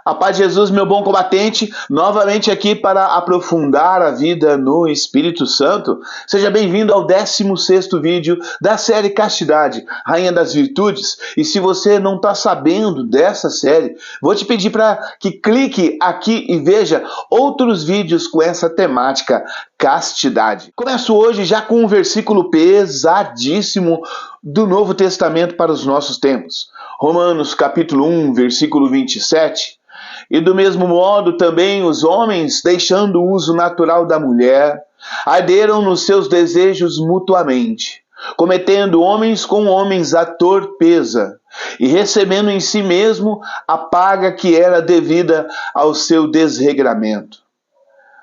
A paz de Jesus, meu bom combatente, novamente aqui para aprofundar a vida no Espírito Santo. Seja bem-vindo ao 16º vídeo da série Castidade, Rainha das Virtudes. E se você não está sabendo dessa série, vou te pedir para que clique aqui e veja outros vídeos com essa temática, castidade. Começo hoje já com um versículo pesadíssimo do Novo Testamento para os nossos tempos. Romanos capítulo 1, versículo 27. E do mesmo modo também os homens, deixando o uso natural da mulher, arderam nos seus desejos mutuamente, cometendo homens com homens a torpeza, e recebendo em si mesmo a paga que era devida ao seu desregramento.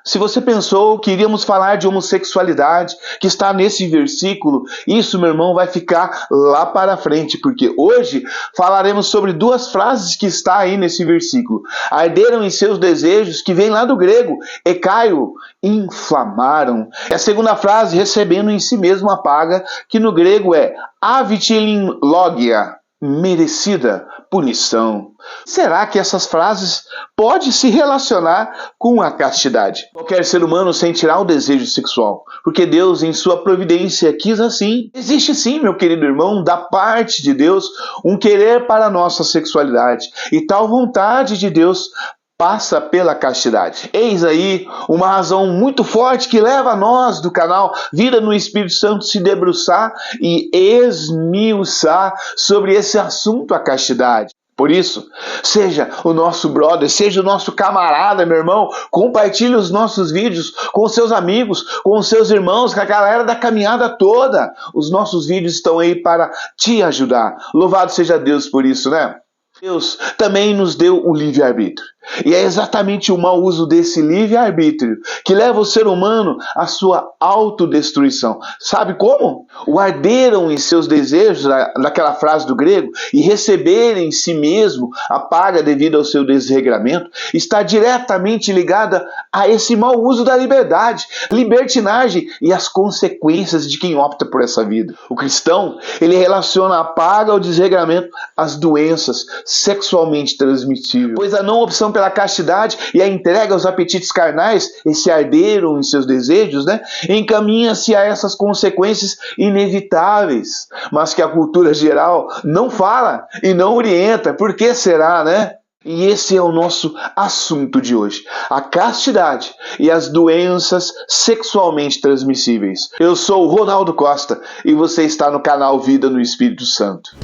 Se você pensou que iríamos falar de homossexualidade, que está nesse versículo, isso, meu irmão, vai ficar lá para frente, porque hoje falaremos sobre duas frases que está aí nesse versículo. Arderam em seus desejos, que vem lá do grego, ekaio, inflamaram. E a segunda frase, recebendo em si mesmo a paga, que no grego é avitilin logia, merecida punição. Será que essas frases podem se relacionar com a castidade? Qualquer ser humano sentirá o desejo sexual, porque Deus, em sua providência, quis assim. Existe sim, meu querido irmão, da parte de Deus, um querer para a nossa sexualidade, e tal vontade de Deus passa pela castidade. Eis aí uma razão muito forte que leva nós do canal Vida no Espírito Santo se debruçar e esmiuçar sobre esse assunto, a castidade. Por isso, seja o nosso brother, seja o nosso camarada, meu irmão, compartilhe os nossos vídeos com os seus amigos, com os seus irmãos, com a galera da caminhada toda. Os nossos vídeos estão aí para te ajudar. Louvado seja Deus por isso, né? Deus também nos deu o livre-arbítrio. E é exatamente o mau uso desse livre-arbítrio que leva o ser humano à sua autodestruição. Sabe como? O arderam em seus desejos, naquela frase do grego, e receber em si mesmo a paga devido ao seu desregramento, está diretamente ligada a esse mau uso da liberdade, libertinagem e as consequências de quem opta por essa vida. O cristão, ele relaciona a paga ao desregramento às doenças sexualmente transmissíveis, pois a não opção pela castidade e a entrega aos apetites carnais, esse arderam em seus desejos, encaminha-se a essas consequências inevitáveis, mas que a cultura geral não fala e não orienta. Por que será, né? E esse é o nosso assunto de hoje, a castidade e as doenças sexualmente transmissíveis. Eu sou o Ronaldo Costa e você está no canal Vida no Espírito Santo.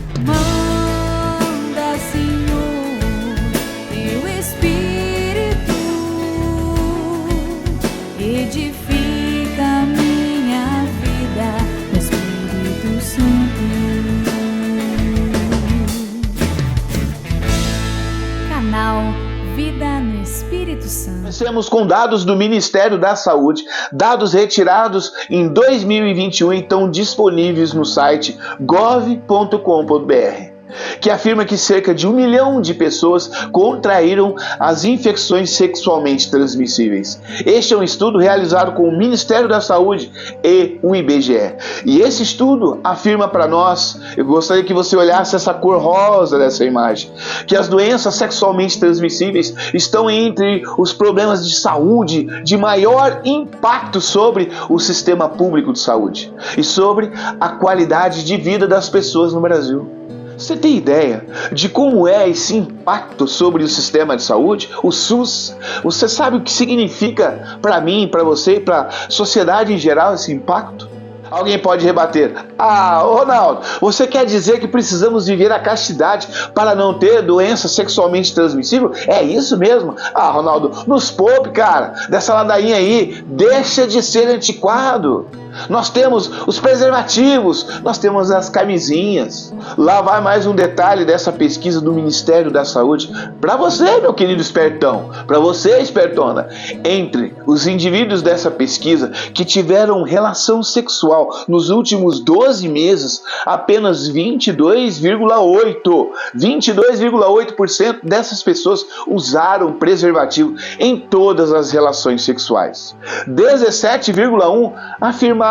Edifica minha vida no Espírito Santo. Canal Vida no Espírito Santo. Comecemos com dados do Ministério da Saúde, dados retirados em 2021 e estão disponíveis no site gov.com.br. que afirma que cerca de 1 milhão de pessoas contraíram as infecções sexualmente transmissíveis. Este é um estudo realizado com o Ministério da Saúde e o IBGE. E esse estudo afirma para nós, eu gostaria que você olhasse essa cor rosa dessa imagem, que as doenças sexualmente transmissíveis estão entre os problemas de saúde de maior impacto sobre o sistema público de saúde e sobre a qualidade de vida das pessoas no Brasil. Você tem ideia de como é esse impacto sobre o sistema de saúde, o SUS? Você sabe o que significa para mim, para você e para a sociedade em geral esse impacto? Alguém pode rebater: ah, Ronaldo, você quer dizer que precisamos viver a castidade para não ter doença sexualmente transmissível? É isso mesmo? Ah, Ronaldo, nos poupe, cara, dessa ladainha aí, deixa de ser antiquado. Nós temos os preservativos, nós temos as camisinhas. Lá vai mais um detalhe dessa pesquisa do Ministério da Saúde para você, meu querido espertão, para você, espertona. Entre os indivíduos dessa pesquisa que tiveram relação sexual nos últimos 12 meses, apenas 22,8% dessas pessoas usaram preservativo em todas as relações sexuais. 17,1% afirmaram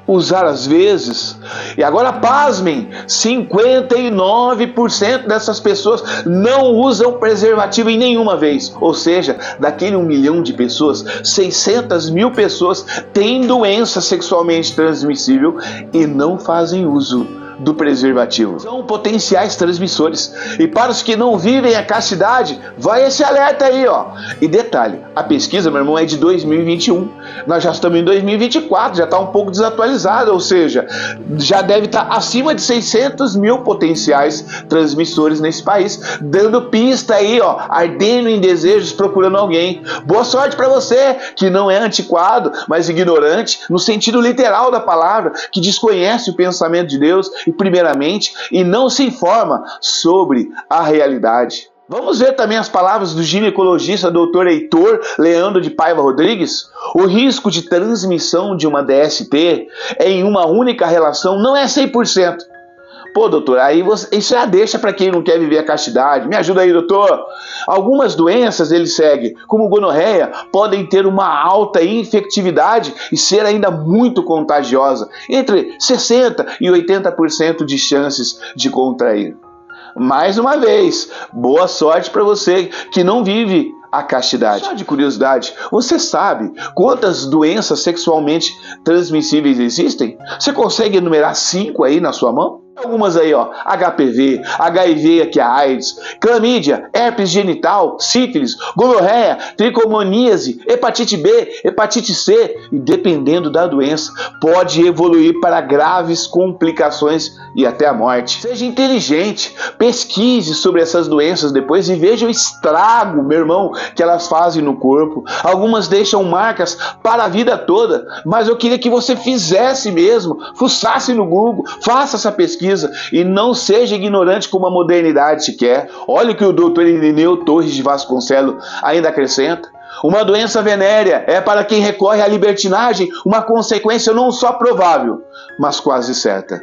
usar às vezes. E agora pasmem, 59% dessas pessoas não usam preservativo em nenhuma vez. Ou seja, daquele 1 milhão de pessoas, 600 mil pessoas têm doença sexualmente transmissível e não fazem uso do preservativo. São potenciais transmissores. E para os que não vivem a castidade, vai esse alerta aí, ó. E detalhe, a pesquisa, meu irmão, é de 2021. Nós já estamos em 2024, já está um pouco desatualizada, ou seja, já deve estar acima de 600 mil potenciais transmissores nesse país, dando pista aí, ó, ardendo em desejos, procurando alguém. Boa sorte para você que não é antiquado, mas ignorante, no sentido literal da palavra, que desconhece o pensamento de Deus e primeiramente, e não se informa sobre a realidade. Vamos ver também as palavras do ginecologista Dr. Heitor Leandro de Paiva Rodrigues? O risco de transmissão de uma DST em uma única relação não é 100%. Pô, doutor, aí isso já deixa para quem não quer viver a castidade. Me ajuda aí, doutor. Algumas doenças, ele segue, como gonorreia, podem ter uma alta infectividade e ser ainda muito contagiosa, entre 60% e 80% de chances de contrair. Mais uma vez, boa sorte para você que não vive a castidade. Só de curiosidade, você sabe quantas doenças sexualmente transmissíveis existem? Você consegue enumerar 5 aí na sua mão? Algumas aí, ó, HPV, HIV, que é a AIDS, clamídia, herpes genital, sífilis, gonorreia, tricomoníase, hepatite B, hepatite C, e dependendo da doença, pode evoluir para graves complicações e até a morte. Seja inteligente, pesquise sobre essas doenças depois e veja o estrago, meu irmão, que elas fazem no corpo. Algumas deixam marcas para a vida toda, mas eu queria que você fizesse mesmo, fuçasse no Google, faça essa pesquisa e não seja ignorante como a modernidade te quer. Olha o que o Dr. Irineu Torres de Vasconcelos ainda acrescenta. Uma doença venérea é para quem recorre à libertinagem uma consequência não só provável, mas quase certa.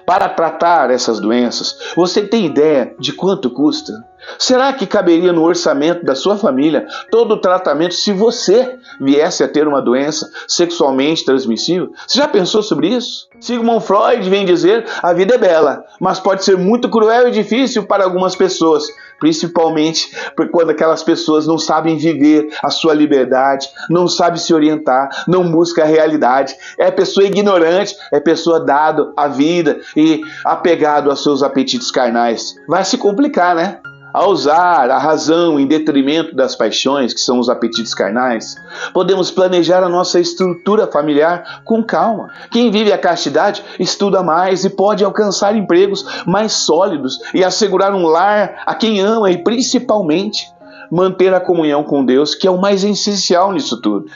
Para tratar essas doenças, você tem ideia de quanto custa? Será que caberia no orçamento da sua família todo o tratamento se você viesse a ter uma doença sexualmente transmissível? Você já pensou sobre isso? Sigmund Freud vem dizer: a vida é bela, mas pode ser muito cruel e difícil para algumas pessoas, principalmente quando aquelas pessoas não sabem viver a sua liberdade, não sabem se orientar, não buscam a realidade. É pessoa ignorante, é pessoa dado à vida e apegado aos seus apetites carnais. Vai se complicar, né? Ao usar a razão em detrimento das paixões, que são os apetites carnais, podemos planejar a nossa estrutura familiar com calma. Quem vive a castidade estuda mais e pode alcançar empregos mais sólidos e assegurar um lar a quem ama e, principalmente, manter a comunhão com Deus, que é o mais essencial nisso tudo.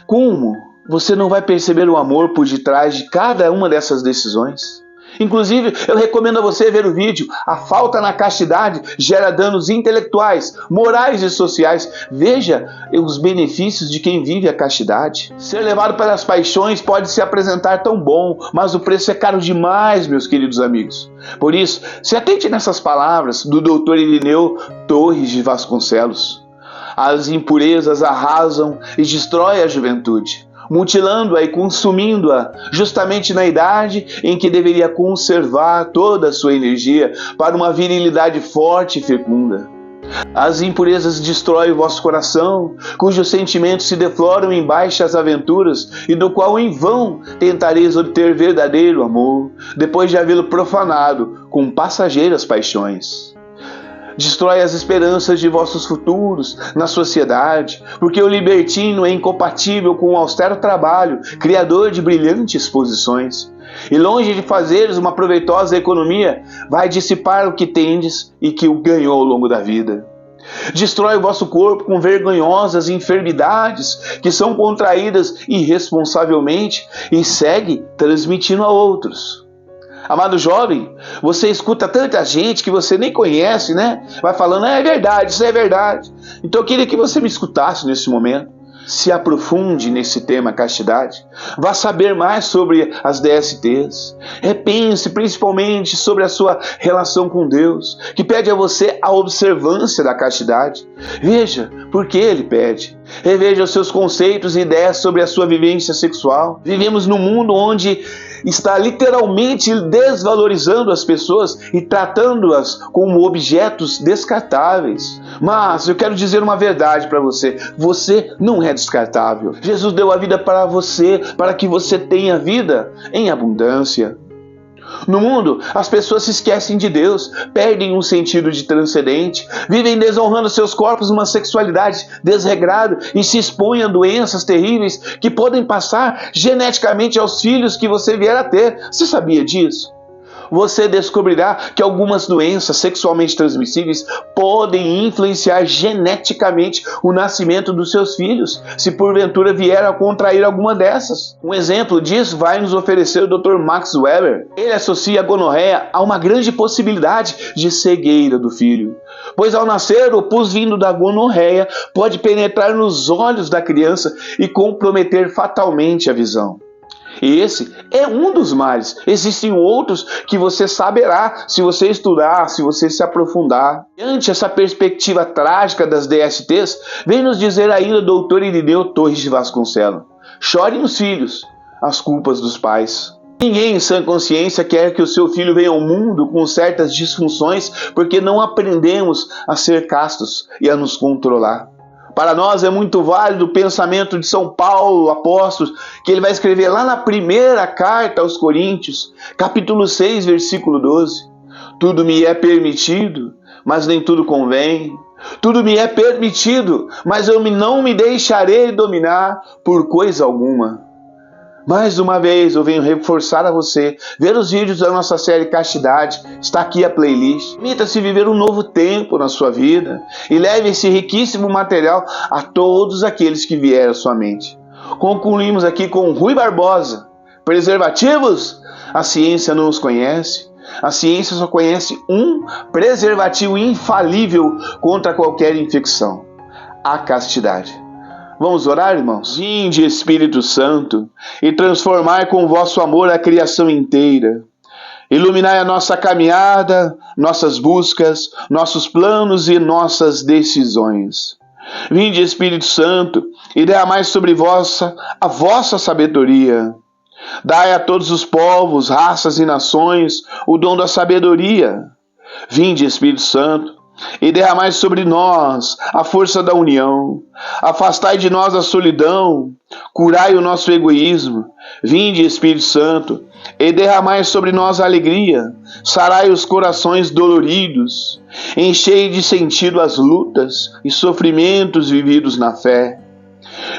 Como você não vai perceber o amor por detrás de cada uma dessas decisões? Inclusive, eu recomendo a você ver o vídeo A Falta na Castidade Gera Danos Intelectuais, Morais e Sociais. Veja os benefícios de quem vive a castidade. Ser levado pelas paixões pode se apresentar tão bom, mas o preço é caro demais, meus queridos amigos. Por isso, se atente nessas palavras do Dr. Irineu Torres de Vasconcelos. As impurezas arrasam e destroem a juventude, mutilando-a e consumindo-a justamente na idade em que deveria conservar toda a sua energia para uma virilidade forte e fecunda. As impurezas destroem o vosso coração, cujos sentimentos se defloram em baixas aventuras e do qual em vão tentareis obter verdadeiro amor, depois de havê-lo profanado com passageiras paixões. Destrói as esperanças de vossos futuros na sociedade, porque o libertino é incompatível com o austero trabalho, criador de brilhantes posições. E longe de fazeres uma proveitosa economia, vai dissipar o que tendes e que o ganhou ao longo da vida. Destrói o vosso corpo com vergonhosas enfermidades que são contraídas irresponsavelmente e segue transmitindo a outros. Amado jovem, você escuta tanta gente que você nem conhece, né? Vai falando, é verdade, isso é verdade. Então eu queria que você me escutasse nesse momento. Se aprofunde nesse tema castidade. Vá saber mais sobre as DSTs. Repense principalmente sobre a sua relação com Deus, que pede a você a observância da castidade. Veja por que Ele pede. Reveja os seus conceitos e ideias sobre a sua vivência sexual. Vivemos num mundo onde está literalmente desvalorizando as pessoas e tratando-as como objetos descartáveis. Mas eu quero dizer uma verdade para você: você não é descartável. Jesus deu a vida para você, para que você tenha vida em abundância. No mundo, as pessoas se esquecem de Deus, perdem um sentido de transcendente, vivem desonrando seus corpos numa sexualidade desregrada e se expõem a doenças terríveis que podem passar geneticamente aos filhos que você vier a ter. Você sabia disso? Você descobrirá que algumas doenças sexualmente transmissíveis podem influenciar geneticamente o nascimento dos seus filhos, se porventura vier a contrair alguma dessas. Um exemplo disso vai nos oferecer o Dr. Max Weber. Ele associa a gonorreia a uma grande possibilidade de cegueira do filho, pois ao nascer, o pus vindo da gonorreia pode penetrar nos olhos da criança e comprometer fatalmente a visão. E esse é um dos males. Existem outros que você saberá se você estudar, se você se aprofundar. Ante essa perspectiva trágica das DSTs, vem nos dizer ainda o Dr. Irineu Torres de Vasconcelos: chorem os filhos, as culpas dos pais. Ninguém em sã consciência quer que o seu filho venha ao mundo com certas disfunções porque não aprendemos a ser castos e a nos controlar. Para nós é muito válido o pensamento de São Paulo, apóstolo, que ele vai escrever lá na primeira carta aos Coríntios, capítulo 6, versículo 12. Tudo me é permitido, mas nem tudo convém. Tudo me é permitido, mas eu não me deixarei dominar por coisa alguma. Mais uma vez eu venho reforçar a você, ver os vídeos da nossa série Castidade, está aqui a playlist. Permita-se viver um novo tempo na sua vida e leve esse riquíssimo material a todos aqueles que vierem à sua mente. Concluímos aqui com Rui Barbosa: preservativos? A ciência não os conhece. A ciência só conhece um preservativo infalível contra qualquer infecção: a castidade. Vamos orar, irmãos? Vinde, Espírito Santo, e transformai com o vosso amor a criação inteira. Iluminai a nossa caminhada, nossas buscas, nossos planos e nossas decisões. Vinde, Espírito Santo, e derramai sobre a vossa sabedoria. Dai a todos os povos, raças e nações o dom da sabedoria. Vinde, Espírito Santo, e derramai sobre nós a força da união. Afastai de nós a solidão, curai o nosso egoísmo. Vinde, Espírito Santo, e derramai sobre nós a alegria. Sarai os corações doloridos, enchei de sentido as lutas e sofrimentos vividos na fé.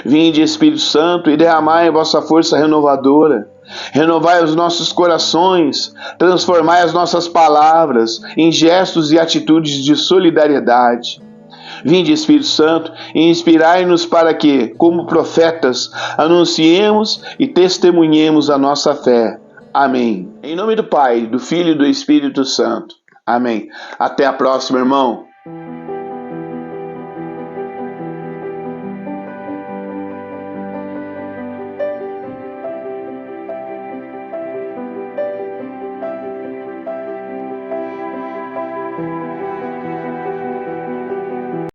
Vinde, Espírito Santo, e derramai a vossa força renovadora. Renovai os nossos corações, transformai as nossas palavras em gestos e atitudes de solidariedade. Vinde, Espírito Santo, e inspirai-nos para que, como profetas, anunciemos e testemunhemos a nossa fé. Amém. Em nome do Pai, do Filho e do Espírito Santo. Amém. Até a próxima, irmão.